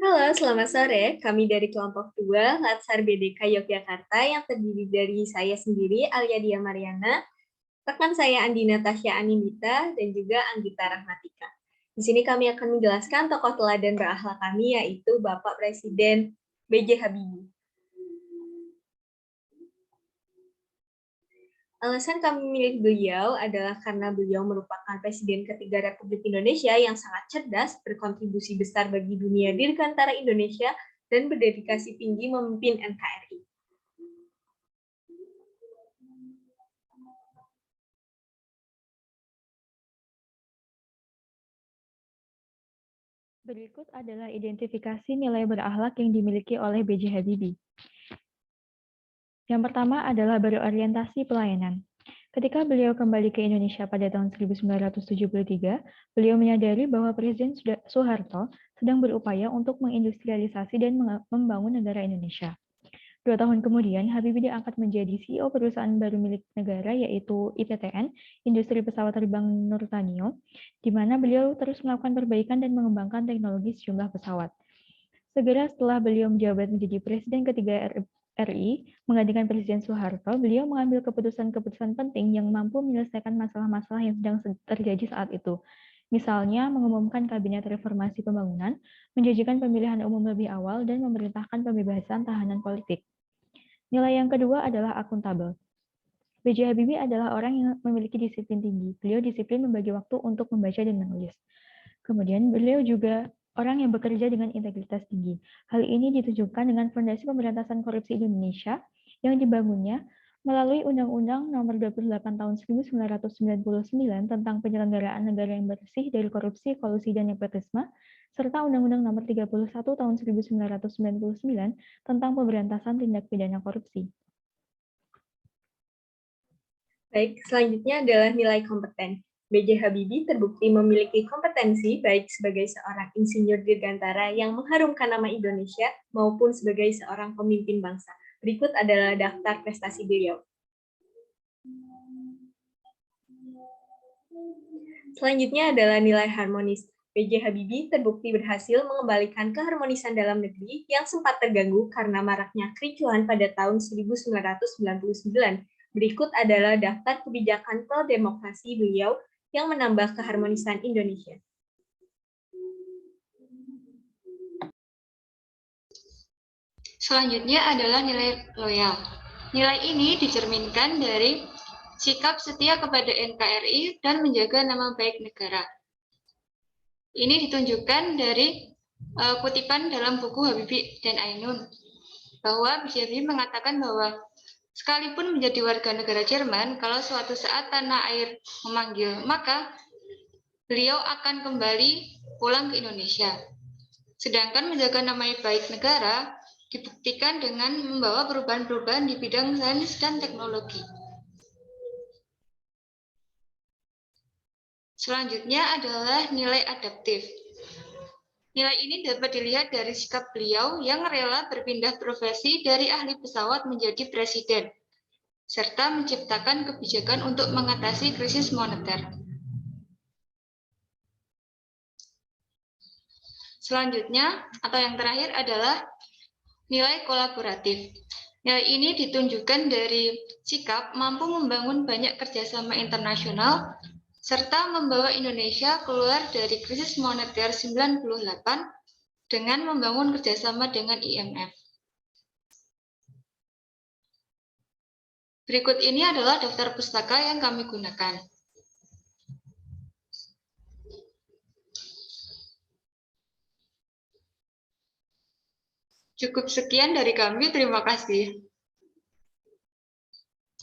Halo, selamat sore. Kami dari kelompok 2, Latsar BDK Yogyakarta yang terdiri dari saya sendiri, Alia Dia Mariana, rekan saya Andi Natasha Anindita, dan juga Anggita Rahmatika. Di sini kami akan menjelaskan tokoh teladan berakhlak kami, yaitu Bapak Presiden B.J. Habibie. Alasan kami memilih beliau adalah karena beliau merupakan Presiden ketiga Republik Indonesia yang sangat cerdas, berkontribusi besar bagi dunia dirgantara Indonesia, dan berdedikasi tinggi memimpin NKRI. Berikut adalah identifikasi nilai berakhlak yang dimiliki oleh B.J. Habibie. Yang pertama adalah berorientasi pelayanan. Ketika beliau kembali ke Indonesia pada tahun 1973, beliau menyadari bahwa Presiden Soeharto sedang berupaya untuk mengindustrialisasi dan membangun negara Indonesia. 2 tahun kemudian, Habibie diangkat menjadi CEO perusahaan baru milik negara, yaitu IPTN, Industri Pesawat Terbang Nurtanio, di mana beliau terus melakukan perbaikan dan mengembangkan teknologi sejumlah pesawat. Segera setelah beliau menjabat menjadi Presiden ketiga RI, menggantikan Presiden Soeharto, beliau mengambil keputusan-keputusan penting yang mampu menyelesaikan masalah-masalah yang sedang terjadi saat itu. Misalnya, mengumumkan Kabinet Reformasi Pembangunan, menjanjikan pemilihan umum lebih awal, dan memerintahkan pembebasan tahanan politik. Nilai yang kedua adalah akuntabel. B.J. Habibie adalah orang yang memiliki disiplin tinggi. Beliau disiplin membagi waktu untuk membaca dan menulis. Kemudian beliau juga orang yang bekerja dengan integritas tinggi. Hal ini ditunjukkan dengan Fondasi Pemberantasan Korupsi Indonesia yang dibangunnya melalui Undang-Undang Nomor 28 Tahun 1999 tentang penyelenggaraan negara yang bersih dari korupsi, kolusi, dan nepotisme, serta Undang-Undang Nomor 31 Tahun 1999 tentang pemberantasan tindak pidana korupsi. Baik, selanjutnya adalah nilai kompeten. B.J. Habibie terbukti memiliki kompetensi baik sebagai seorang insinyur dirgantara yang mengharumkan nama Indonesia maupun sebagai seorang pemimpin bangsa. Berikut adalah daftar prestasi beliau. Selanjutnya adalah nilai harmonis. B.J. Habibie terbukti berhasil mengembalikan keharmonisan dalam negeri yang sempat terganggu karena maraknya kericuhan pada tahun 1999. Berikut adalah daftar kebijakan pro-demokrasi beliau yang menambah keharmonisan Indonesia. Selanjutnya adalah nilai loyal. Nilai ini dicerminkan dari sikap setia kepada NKRI dan menjaga nama baik negara. Ini ditunjukkan dari kutipan dalam buku Habibie dan Ainun, bahwa B.J. Habibie mengatakan bahwa sekalipun menjadi warga negara Jerman, kalau suatu saat tanah air memanggil, maka beliau akan kembali pulang ke Indonesia. Sedangkan menjaga nama baik negara dibuktikan dengan membawa perubahan-perubahan di bidang sains dan teknologi. Selanjutnya adalah nilai adaptif. Nilai ini dapat dilihat dari sikap beliau yang rela berpindah profesi dari ahli pesawat menjadi presiden, serta menciptakan kebijakan untuk mengatasi krisis moneter. Selanjutnya, atau yang terakhir adalah nilai kolaboratif. Nilai ini ditunjukkan dari sikap mampu membangun banyak kerjasama internasional serta membawa Indonesia keluar dari krisis moneter 98 dengan membangun kerjasama dengan IMF. Berikut ini adalah daftar pustaka yang kami gunakan. Cukup sekian dari kami, terima kasih.